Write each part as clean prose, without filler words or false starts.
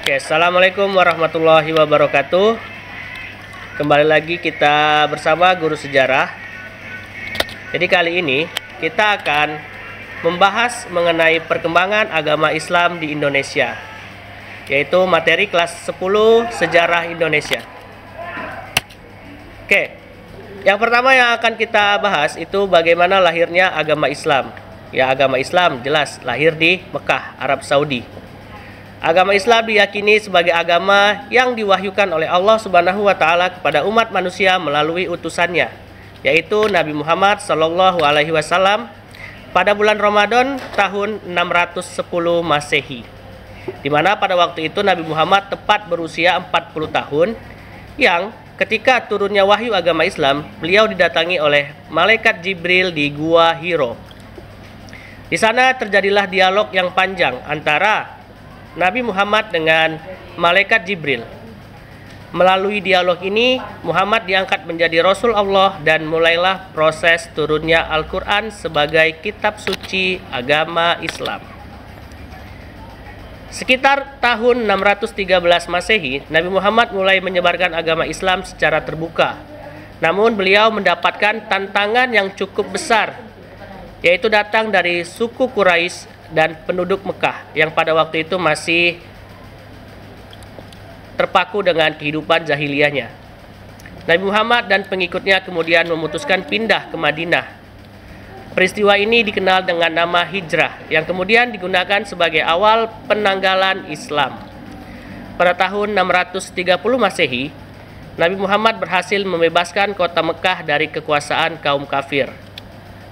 Oke, assalamualaikum warahmatullahi wabarakatuh. Kembali lagi kita bersama guru sejarah. Jadi kali ini kita akan membahas mengenai perkembangan agama Islam di Indonesia, yaitu materi kelas 10 Sejarah Indonesia. Oke, yang pertama yang akan kita bahas itu bagaimana lahirnya agama Islam. Ya, agama Islam jelas lahir di Mekah, Arab Saudi. Agama Islam diyakini sebagai agama yang diwahyukan oleh Allah Subhanahu wa taala kepada umat manusia melalui utusannya, yaitu Nabi Muhammad sallallahu alaihi wasallam pada bulan Ramadan tahun 610 Masehi. Di mana pada waktu itu Nabi Muhammad tepat berusia 40 tahun, yang ketika turunnya wahyu agama Islam, beliau didatangi oleh malaikat Jibril di Gua Hiro. Di sana terjadilah dialog yang panjang antara Nabi Muhammad dengan malaikat Jibril. Melalui dialog ini, Muhammad diangkat menjadi Rasul Allah dan mulailah proses turunnya Al-Quran sebagai kitab suci agama Islam. Sekitar tahun 613 Masehi, Nabi Muhammad mulai menyebarkan agama Islam secara terbuka. Namun beliau mendapatkan tantangan yang cukup besar, yaitu datang dari suku Quraisy dan penduduk Mekah yang pada waktu itu masih terpaku dengan kehidupan jahiliyahnya. Nabi Muhammad dan pengikutnya kemudian memutuskan pindah ke Madinah. Peristiwa ini dikenal dengan nama hijrah, yang kemudian digunakan sebagai awal penanggalan Islam. Pada tahun 630 Masehi, Nabi Muhammad berhasil membebaskan kota Mekah dari kekuasaan kaum kafir.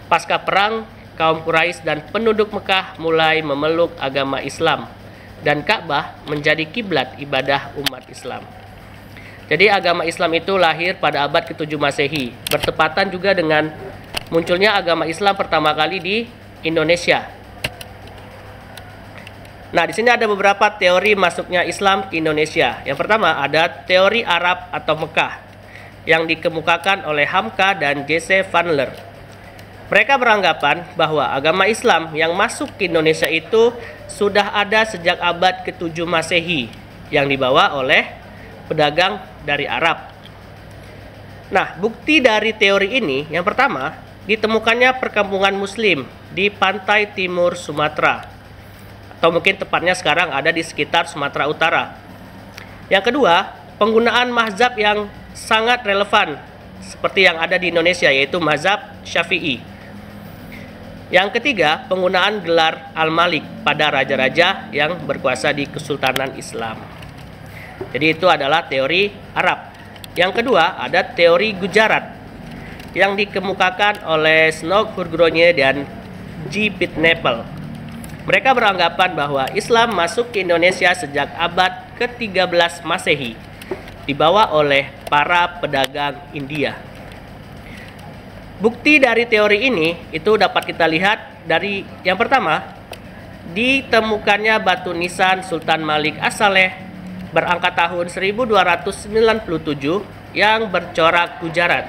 Pasca perang, kaum Quraisy dan penduduk Mekah mulai memeluk agama Islam, dan Ka'bah menjadi kiblat ibadah umat Islam. Jadi agama Islam itu lahir pada abad ke-7 Masehi, bertepatan juga dengan munculnya agama Islam pertama kali di Indonesia. Nah, di sini ada beberapa teori masuknya Islam ke Indonesia. Yang pertama ada teori Arab atau Mekah yang dikemukakan oleh Hamka dan Jesse Van Leer. Mereka beranggapan bahwa agama Islam yang masuk ke Indonesia itu sudah ada sejak abad ke-7 Masehi yang dibawa oleh pedagang dari Arab. Nah, bukti dari teori ini yang pertama, ditemukannya perkampungan Muslim di pantai timur Sumatera, atau mungkin tepatnya sekarang ada di sekitar Sumatera Utara. Yang kedua, penggunaan mazhab yang sangat relevan seperti yang ada di Indonesia, yaitu mazhab Syafi'i. Yang ketiga, penggunaan gelar Al-Malik pada raja-raja yang berkuasa di Kesultanan Islam. Jadi itu adalah teori Arab. Yang kedua, ada teori Gujarat yang dikemukakan oleh Snog Hurgronje dan G. Pitnapel. Mereka beranggapan bahwa Islam masuk ke Indonesia sejak abad ke-13 Masehi, dibawa oleh para pedagang India. Bukti dari teori ini itu dapat kita lihat dari yang pertama, ditemukannya batu nisan Sultan Malik As-Saleh berangka tahun 1297 yang bercorak Gujarat.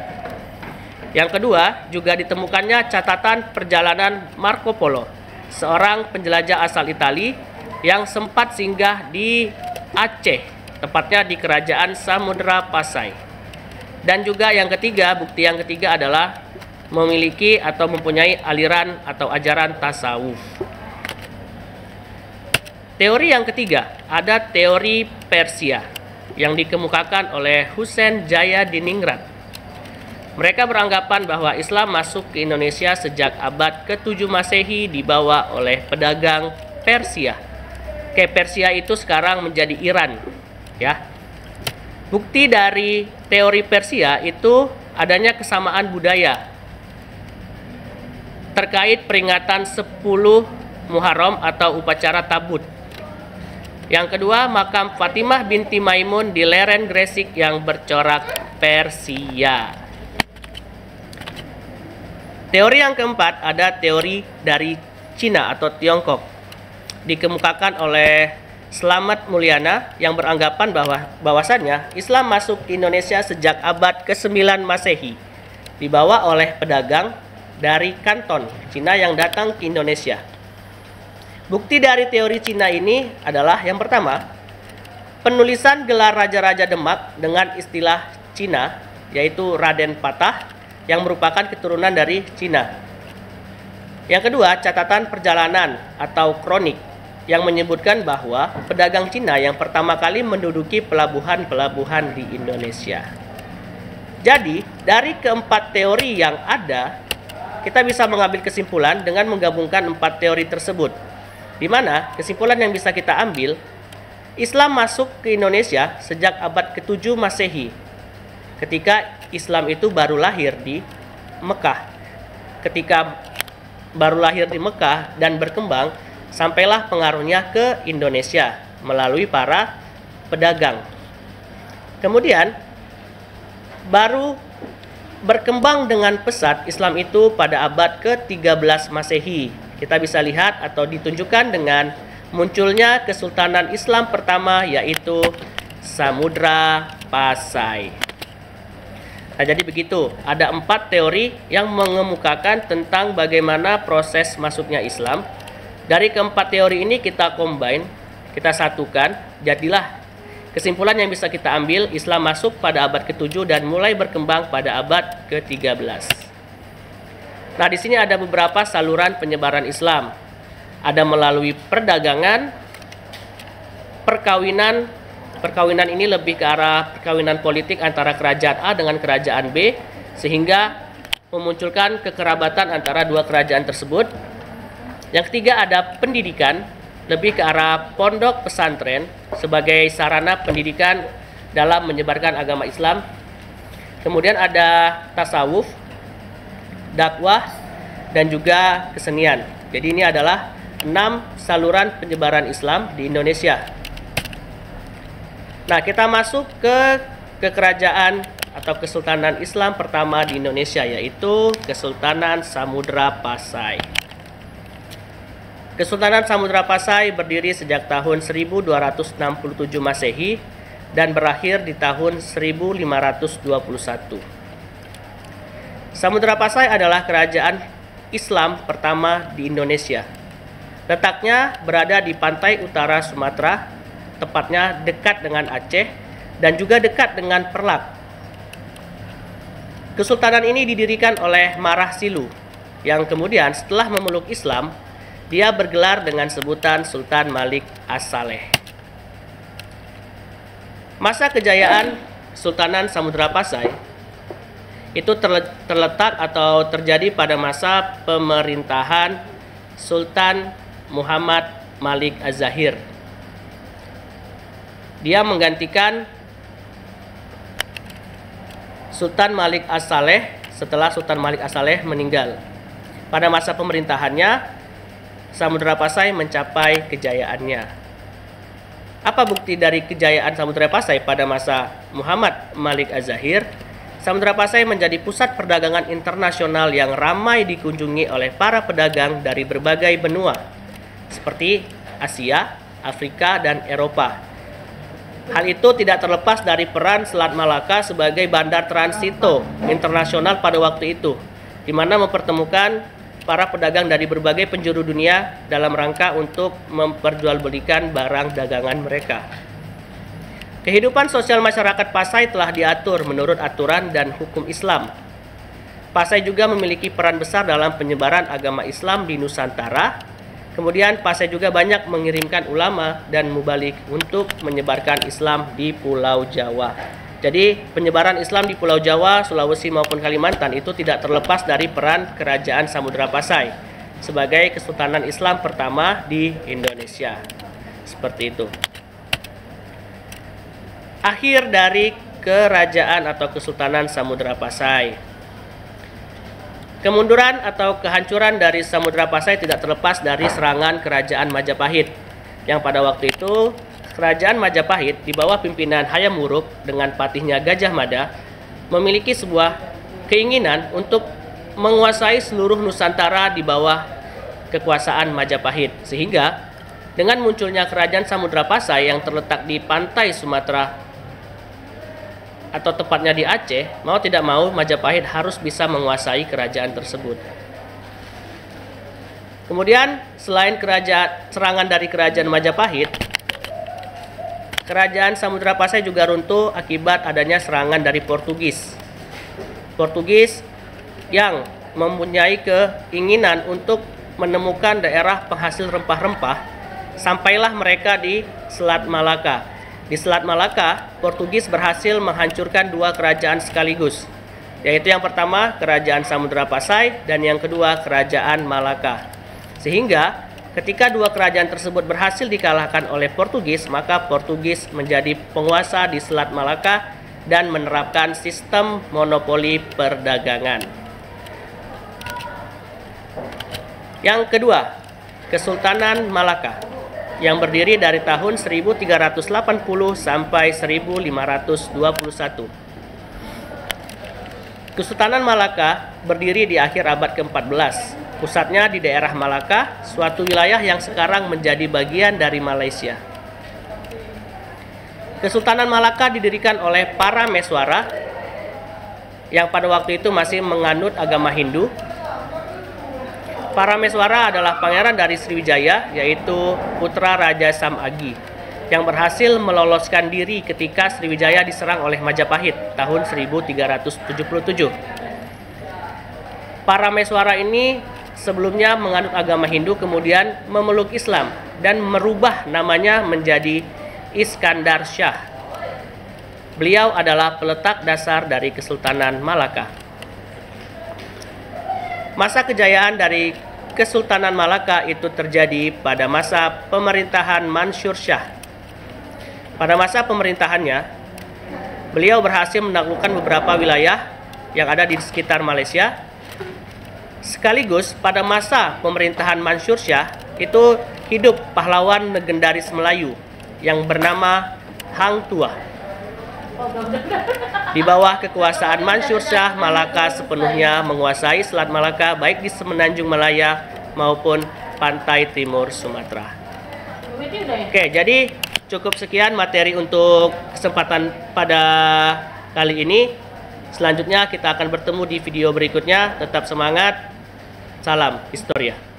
Yang kedua, juga ditemukannya catatan perjalanan Marco Polo, seorang penjelajah asal Itali yang sempat singgah di Aceh, tepatnya di kerajaan Samudra Pasai. Dan juga yang ketiga, bukti yang ketiga adalah memiliki atau mempunyai aliran atau ajaran tasawuf. Teori yang ketiga, ada teori Persia yang dikemukakan oleh Hussein Jaya Diningrat. Mereka beranggapan bahwa Islam masuk ke Indonesia sejak abad ke-7 Masehi dibawa oleh pedagang Persia. Persia itu sekarang menjadi Iran, ya. Bukti dari teori Persia itu adanya kesamaan budaya terkait peringatan 10 Muharram atau upacara tabut. Yang kedua, makam Fatimah binti Maimun di lereng Gresik yang bercorak Persia. Teori yang keempat ada teori dari Cina atau Tiongkok, dikemukakan oleh Slamet Mulyana yang beranggapan bahwasannya Islam masuk ke Indonesia sejak abad ke-9 Masehi, dibawa oleh pedagang dari Kanton, Cina yang datang ke Indonesia. Bukti dari teori Cina ini adalah yang pertama, penulisan gelar Raja-Raja Demak dengan istilah Cina, yaitu Raden Patah, yang merupakan keturunan dari Cina. Yang kedua, catatan perjalanan atau kronik, yang menyebutkan bahwa pedagang Cina yang pertama kali menduduki pelabuhan-pelabuhan di Indonesia. Jadi, dari keempat teori yang ada, kita bisa mengambil kesimpulan dengan menggabungkan 4 teori tersebut, di mana kesimpulan yang bisa kita ambil, Islam masuk ke Indonesia sejak abad ke-7 Masehi, ketika Islam itu baru lahir di Mekah. Ketika baru lahir di Mekah dan berkembang, sampailah pengaruhnya ke Indonesia melalui para pedagang. Kemudian baru berkembang dengan pesat Islam itu pada abad ke-13 Masehi. Kita bisa lihat atau ditunjukkan dengan munculnya Kesultanan Islam pertama, yaitu Samudra Pasai. Nah, jadi begitu, ada 4 teori yang mengemukakan tentang bagaimana proses masuknya Islam. Dari keempat teori ini kita combine, kita satukan, jadilah kesimpulan yang bisa kita ambil, Islam masuk pada abad ke-7 dan mulai berkembang pada abad ke-13. Nah, di sini ada beberapa saluran penyebaran Islam. Ada melalui perdagangan, perkawinan. Perkawinan ini lebih ke arah perkawinan politik antara kerajaan A dengan kerajaan B, sehingga memunculkan kekerabatan antara dua kerajaan tersebut. Yang ketiga ada pendidikan, lebih ke arah pondok pesantren sebagai sarana pendidikan dalam menyebarkan agama Islam. Kemudian ada tasawuf, dakwah, dan juga kesenian. Jadi ini adalah 6 saluran penyebaran Islam di Indonesia. Nah, kita masuk ke kerajaan atau Kesultanan Islam pertama di Indonesia, yaitu Kesultanan Samudra Pasai. Kesultanan Samudra Pasai berdiri sejak tahun 1267 Masehi dan berakhir di tahun 1521. Samudra Pasai adalah kerajaan Islam pertama di Indonesia. Letaknya berada di pantai utara Sumatera, tepatnya dekat dengan Aceh dan juga dekat dengan Perlak. Kesultanan ini didirikan oleh Marah Silu, yang kemudian setelah memeluk Islam, dia bergelar dengan sebutan Sultan Malik As-Saleh. Masa kejayaan Sultanan Samudra Pasai itu terletak atau terjadi pada masa pemerintahan Sultan Muhammad Malik Az-Zahir. Dia menggantikan Sultan Malik As-Saleh setelah Sultan Malik As-Saleh meninggal. Pada masa pemerintahannya, Samudra Pasai mencapai kejayaannya. Apa bukti dari kejayaan Samudra Pasai pada masa Muhammad Malik Az-Zahir? Samudra Pasai menjadi pusat perdagangan internasional yang ramai dikunjungi oleh para pedagang dari berbagai benua, seperti Asia, Afrika, dan Eropa. Hal itu tidak terlepas dari peran Selat Malaka sebagai bandar transito internasional pada waktu itu, di mana mempertemukan para pedagang dari berbagai penjuru dunia dalam rangka untuk memperjualbelikan barang dagangan mereka. Kehidupan sosial masyarakat Pasai telah diatur menurut aturan dan hukum Islam. Pasai juga memiliki peran besar dalam penyebaran agama Islam di Nusantara. Kemudian Pasai juga banyak mengirimkan ulama dan mubalik untuk menyebarkan Islam di Pulau Jawa. Jadi penyebaran Islam di Pulau Jawa, Sulawesi maupun Kalimantan itu tidak terlepas dari peran Kerajaan Samudra Pasai sebagai Kesultanan Islam pertama di Indonesia. Seperti itu. Akhir dari Kerajaan atau Kesultanan Samudra Pasai. Kemunduran atau kehancuran dari Samudra Pasai tidak terlepas dari serangan Kerajaan Majapahit, yang pada waktu itu Kerajaan Majapahit di bawah pimpinan Hayam Wuruk dengan patihnya Gajah Mada memiliki sebuah keinginan untuk menguasai seluruh Nusantara di bawah kekuasaan Majapahit, sehingga dengan munculnya Kerajaan Samudra Pasai yang terletak di pantai Sumatera atau tepatnya di Aceh, mau tidak mau Majapahit harus bisa menguasai kerajaan tersebut. Kemudian selain serangan dari Kerajaan Majapahit, kerajaan Samudra Pasai juga runtuh akibat adanya serangan dari Portugis. Portugis yang mempunyai keinginan untuk menemukan daerah penghasil rempah-rempah, sampailah mereka di Selat Malaka. Di Selat Malaka, Portugis berhasil menghancurkan dua kerajaan sekaligus, yaitu yang pertama Kerajaan Samudra Pasai dan yang kedua Kerajaan Malaka. Sehingga ketika dua kerajaan tersebut berhasil dikalahkan oleh Portugis, maka Portugis menjadi penguasa di Selat Malaka dan menerapkan sistem monopoli perdagangan. Yang kedua, Kesultanan Malaka yang berdiri dari tahun 1380 sampai 1521. Kesultanan Malaka berdiri di akhir abad ke-14. Pusatnya di daerah Malaka, suatu wilayah yang sekarang menjadi bagian dari Malaysia. Kesultanan Malaka didirikan oleh para Meswara yang pada waktu itu masih menganut agama Hindu. Para Meswara adalah pangeran dari Sriwijaya, yaitu putra Raja Samagi, yang berhasil meloloskan diri ketika Sriwijaya diserang oleh Majapahit tahun 1377. Para Meswara ini sebelumnya menganut agama Hindu, kemudian memeluk Islam dan merubah namanya menjadi Iskandar Shah. Beliau adalah peletak dasar dari Kesultanan Malaka. Masa kejayaan dari Kesultanan Malaka itu terjadi pada masa pemerintahan Mansur Shah. Pada masa pemerintahannya, beliau berhasil menaklukkan beberapa wilayah yang ada di sekitar Malaysia. Sekaligus pada masa pemerintahan Mansur Shah itu hidup pahlawan legendaris Melayu yang bernama Hang Tuah. Di bawah kekuasaan Mansur Shah, Malaka sepenuhnya menguasai Selat Malaka baik di semenanjung Malaya maupun pantai timur Sumatera. Oke, jadi cukup sekian materi untuk kesempatan pada kali ini. Selanjutnya kita akan bertemu di video berikutnya. Tetap semangat. Salam Historia.